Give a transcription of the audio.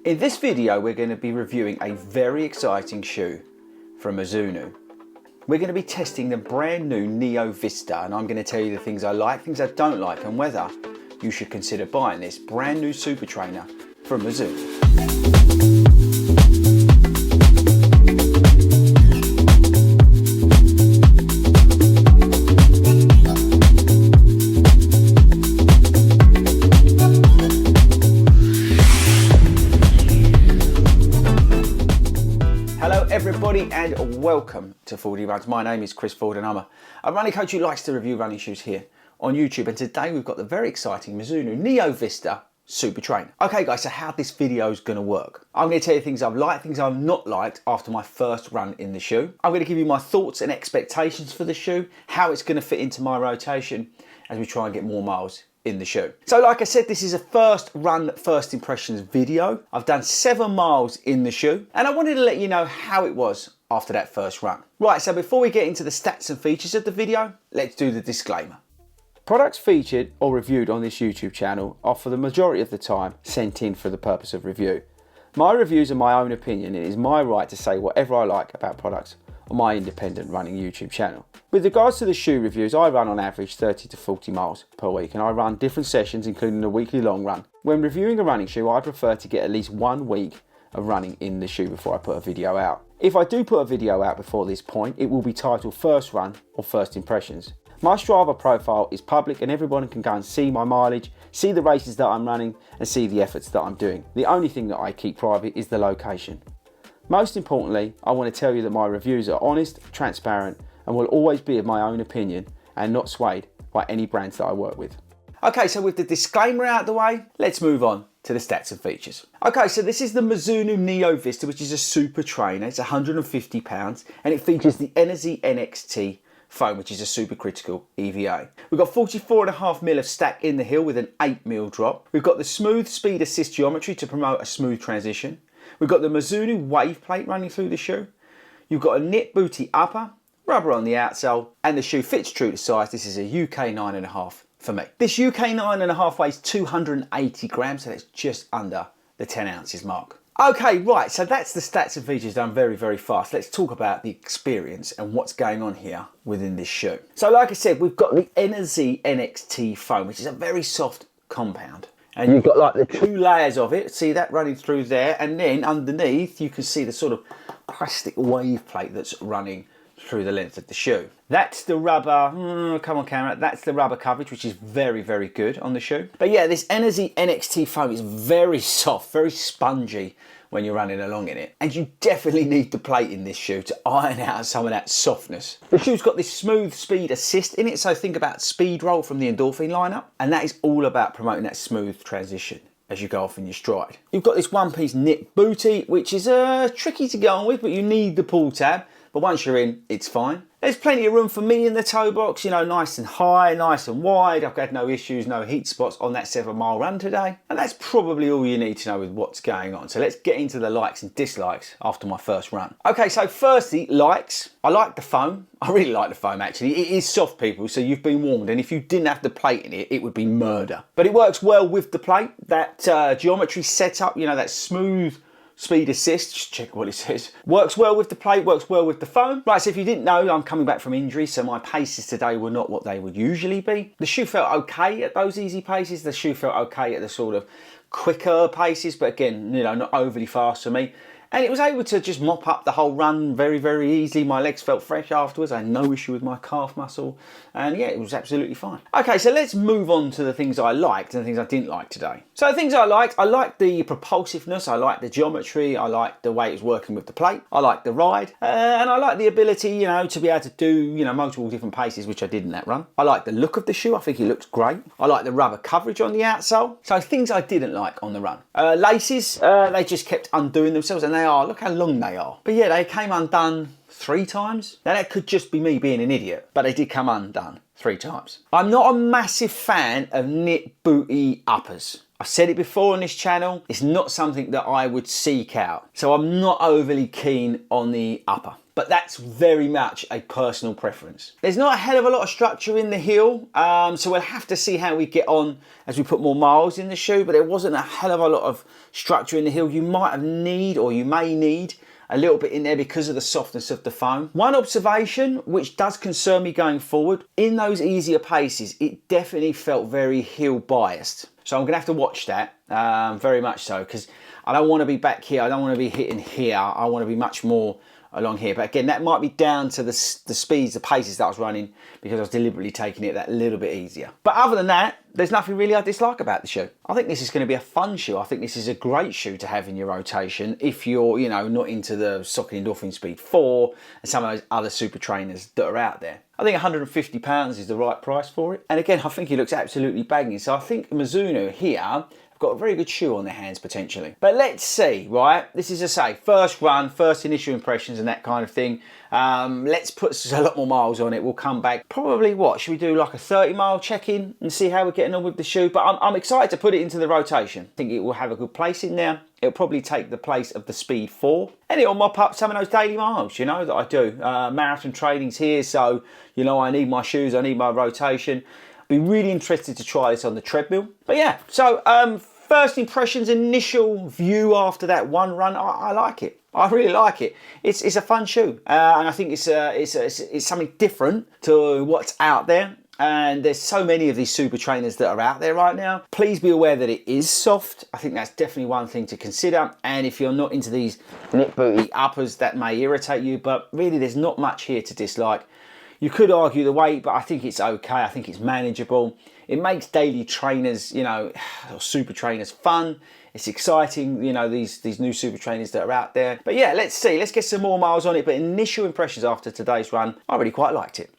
In this video, we're going to be reviewing a very exciting shoe from Mizuno. We're going to be testing the brand new Neo Vista, and I'm going to tell you the things I like, things I don't like, and whether you should consider buying this brand new super trainer from Mizuno. Everybody and welcome to FORDY Runs. My name is Chris Ford and I'm a running coach who likes to review running shoes here on YouTube, and today we've got the very exciting Mizuno Neo Vista Super Trainer. Okay guys, so how this video is going to work. I'm going to tell you things I've liked, things I've not liked after my first run in the shoe. I'm going to give you my thoughts and expectations for the shoe, how it's going to fit into my rotation as we try and get more miles in the shoe. So like I said, this is a first run, first impressions video. I've done 7 miles in the shoe and I wanted to let you know how it was after that first run. Right, so before we get into the stats and features of the video, let's do the disclaimer. Products featured or reviewed on this YouTube channel are for the majority of the time sent in for the purpose of review. My reviews are my own opinion and it is my right to say whatever I like about products on my independent running YouTube channel. With regards to the shoe reviews, I run on average 30 to 40 miles per week and I run different sessions including a weekly long run. When reviewing a running shoe, I prefer to get at least 1 week of running in the shoe before I put a video out. If I do put a video out before this point, it will be titled First Run or First Impressions. My Strava profile is public and everyone can go and see my mileage, see the races that I'm running and see the efforts that I'm doing. The only thing that I keep private is the location. Most importantly, I want to tell you that my reviews are honest, transparent and will always be of my own opinion and not swayed by any brands that I work with. Okay, so with the disclaimer out of the way, let's move on to the stats and features. Okay, so this is the Mizuno Neo Vista, which is a super trainer. It's £150 and it features the Energy NXT foam, which is a supercritical EVA. We've got 44.5mm of stack in the heel with an 8mm drop. We've got the smooth speed assist geometry to promote a smooth transition. We've got the Mizuno wave plate running through the shoe. You've got a knit booty upper, rubber on the outsole, and the shoe fits true to size. This is a UK 9.5 for me. This UK 9.5 weighs 280 grams, so that's just under the 10 ounces mark. Okay, right, so that's the stats and features done very, very fast. Let's talk about the experience and what's going on here within this shoe. So like I said, we've got the Energy NXT foam, which is a very soft compound. And you've got like the 2 layers of it, see that running through there, and then underneath you can see the sort of plastic wave plate that's running through the length of the shoe. That's the rubber, come on camera, that's the rubber coverage, which is very, very good on the shoe. But yeah, this Energy NXT foam is very soft, very spongy when you're running along in it. And you definitely need the plate in this shoe to iron out some of that softness. The shoe's got this smooth speed assist in it, so think about speed roll from the Endorphin lineup, and that is all about promoting that smooth transition as you go off in your stride. You've got this one-piece knit booty, which is tricky to get on with, but you need the pull tab. But once you're in, it's fine. There's plenty of room for me in the toe box, you know, nice and high, nice and wide. I've had no issues, no heat spots on that 7-mile run today. And that's probably all you need to know with what's going on. So let's get into the likes and dislikes after my first run. Okay, so firstly, likes. I like the foam. I really like the foam actually. It is soft, people, so you've been warned. And if you didn't have the plate in it, it would be murder. But it works well with the plate. That geometry setup, you know, that smooth speed assist, just check what it says. Works well with the plate, works well with the foam. Right, so if you didn't know, I'm coming back from injury, so my paces today were not what they would usually be. The shoe felt okay at those easy paces. The shoe felt okay at the sort of quicker paces, but again, you know, not overly fast for me. And it was able to just mop up the whole run very, very easily. My legs felt fresh afterwards. I had no issue with my calf muscle. And yeah, it was absolutely fine. Okay, so let's move on to the things I liked and the things I didn't like today. So the things I liked the propulsiveness, I liked the geometry, I liked the way it was working with the plate, I liked the ride, and I liked the ability, you know, to be able to do, you know, multiple different paces, which I did in that run. I liked the look of the shoe, I think it looks great. I like the rubber coverage on the outsole. So things I didn't like on the run. Laces, they just kept undoing themselves, and they are, look how long they are. But yeah, they came undone 3 times. Now that could just be me being an idiot, but they did come undone 3 times. I'm not a massive fan of knit booty uppers. I've said it before on this channel, it's not something that I would seek out. So I'm not overly keen on the upper. but that's very much a personal preference. There's not a hell of a lot of structure in the heel, so we'll have to see how we get on as we put more miles in the shoe, but there wasn't a hell of a lot of structure in the heel. You may need a little bit in there because of the softness of the foam. One observation which does concern me going forward, in those easier paces, it definitely felt very heel biased. So I'm gonna have to watch that, very much so, because I don't want to be back here, I don't want to be hitting here, I want to be much more along here. But again, that might be down to the speeds, the paces that I was running, because I was deliberately taking it that little bit easier. But other than that, there's nothing really I dislike about the shoe. I think this is going to be a fun shoe. I think this is a great shoe to have in your rotation if you're, you know, not into the Saucony Endorphin Speed 4 and some of those other super trainers that are out there. I think £150 is the right price for it. And again, I think it looks absolutely banging. So I think Mizuno here have got a very good shoe on their hands potentially. But let's see, right? This is, as I say, first run, first initial impressions and that kind of thing. Let's put a lot more miles on it. We'll come back. Probably what? Should we do like a 30-mile check-in and see how we're getting on with the shoe? But I'm excited to put it into the rotation. I think it will have a good place in there. It'll probably take the place of the Speed 4. And it'll mop up some of those daily miles, you know, that I do. Marathon training's here, so, you know, I need my shoes, I need my rotation. Be really interested to try this on the treadmill. But yeah, so first impressions, initial view after that one run, I like it. I really like it. It's a fun shoe, and I think it's something different to what's out there. And there's so many of these super trainers that are out there right now. Please be aware that it is soft. I think that's definitely one thing to consider. And if you're not into these knit booty uppers, that may irritate you, but really there's not much here to dislike. You could argue the weight, but I think it's okay. I think it's manageable. It makes daily trainers, you know, or super trainers fun. It's exciting, you know, these new super trainers that are out there. But yeah, let's see. Let's get some more miles on it. But initial impressions after today's run, I really quite liked it.